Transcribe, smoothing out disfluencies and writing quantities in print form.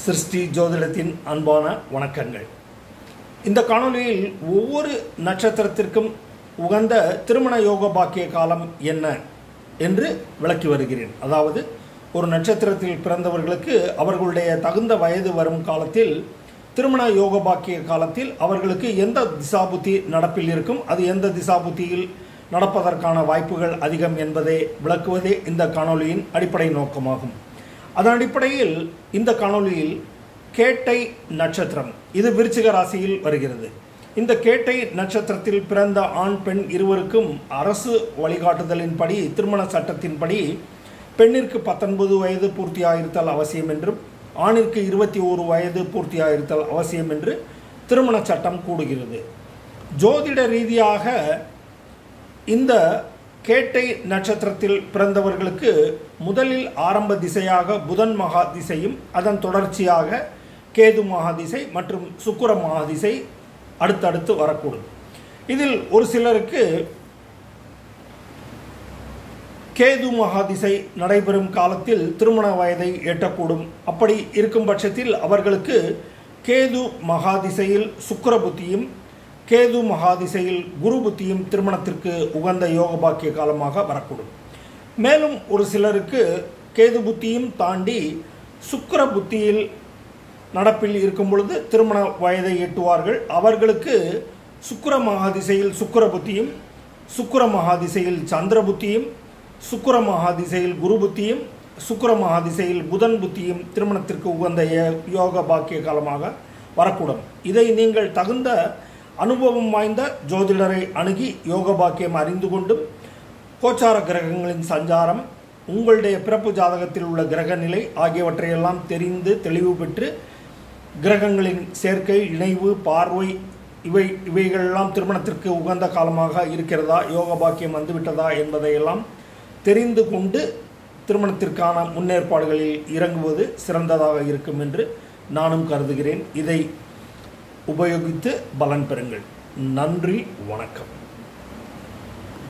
சிருஷ்டி ஜோதிடத்தின் அன்பான வணக்கங்கள். இந்த காணொளியில் ஒவ்வொரு நட்சத்திரத்திற்கும் உகந்த திருமண யோக பாக்கிய காலம் என்ன என்று விளக்கி வருகிறேன். அதாவது ஒரு நட்சத்திரத்தில் பிறந்தவர்களுக்கு அவர்களுடைய தகுந்த வயது வரும் காலத்தில் திருமண யோக பாக்கிய காலத்தில் அவர்களுக்கு எந்த திசாபுத்தி நடப்பில் இருக்கும், அது எந்த திசாபுத்தியில் நடப்பதற்கான வாய்ப்புகள் அதிகம் என்பதை விளக்குவதே இந்த காணொளியின் அடிப்படை நோக்கமாகும். அதன் அடிப்படையில் இந்த காணொளியில் கேட்டை நட்சத்திரம், இது விருச்சிக ராசியில் வருகிறது. இந்த கேட்டை நட்சத்திரத்தில் பிறந்த ஆண் பெண் இருவருக்கும் அரசு வழிகாட்டுதலின்படி திருமண சட்டத்தின்படி பெண்ணிற்கு 19 வயது பூர்த்தியாயிருத்தல் அவசியம் என்றும் ஆணிற்கு 21 வயது பூர்த்தியாயிருத்தல் அவசியம் என்று திருமண சட்டம் கூறுகிறது. ஜோதிட ரீதியாக இந்த கேட்டை நட்சத்திரத்தில் பிறந்தவர்களுக்கு முதலில் ஆரம்ப திசையாக புதன் மகா திசையும் அதன் தொடர்ச்சியாக கேது மகாதிசை மற்றும் சுக்கிர மகாதிசை அடுத்தடுத்து வரக்கூடும். இதில் ஒரு சிலருக்கு கேது மகாதிசை நடைபெறும் காலத்தில் திருமண வயதை எட்டக்கூடும். அப்படி இருக்கும் பட்சத்தில் அவர்களுக்கு கேது மகாதிசையில் சுக்கிர புத்தியும் கேது மகாதிசையில் குரு புத்தியும் திருமணத்திற்கு உகந்த யோக பாக்கிய காலமாக வரக்கூடும். மேலும் ஒரு சிலருக்கு கேது புத்தியும் தாண்டி சுக்கிர புத்தியில் நடப்பில் இருக்கும் பொழுது திருமண வயதை எட்டுவார்கள். அவர்களுக்கு சுக்கிர மகாதிசையில் சுக்கிர புத்தியும் சுக்கிர மகாதிசையில் சந்திர புத்தியும் சுக்கிர மகாதிசையில் குரு புத்தியும் சுக்கிர மகாதிசையில் புதன் புத்தியும் திருமணத்திற்கு உகந்த யோக பாக்கிய காலமாக வரக்கூடும். இதை நீங்கள் தகுந்த அனுபவம் வாய்ந்த ஜோதிடரை அணுகி யோக பாக்கியம் அறிந்து கொண்டும் கோச்சார கிரகங்களின் சஞ்சாரம், உங்களுடைய பிறப்பு ஜாதகத்தில் உள்ள கிரக நிலை ஆகியவற்றையெல்லாம் தெரிந்து தெளிவு பெற்று கிரகங்களின் சேர்க்கை, இணைவு, பார்வை இவைகளெல்லாம் திருமணத்திற்கு உகந்த காலமாக இருக்கிறதா, யோக பாக்கியம் வந்துவிட்டதா என்பதையெல்லாம் தெரிந்து கொண்டு திருமணத்திற்கான முன்னேற்பாடுகளில் இறங்குவது சிறந்ததாக இருக்கும் என்று நானும் கருதுகிறேன். இதை உபயோகித்து பலன் பெறுங்கள். நன்றி, வணக்கம்.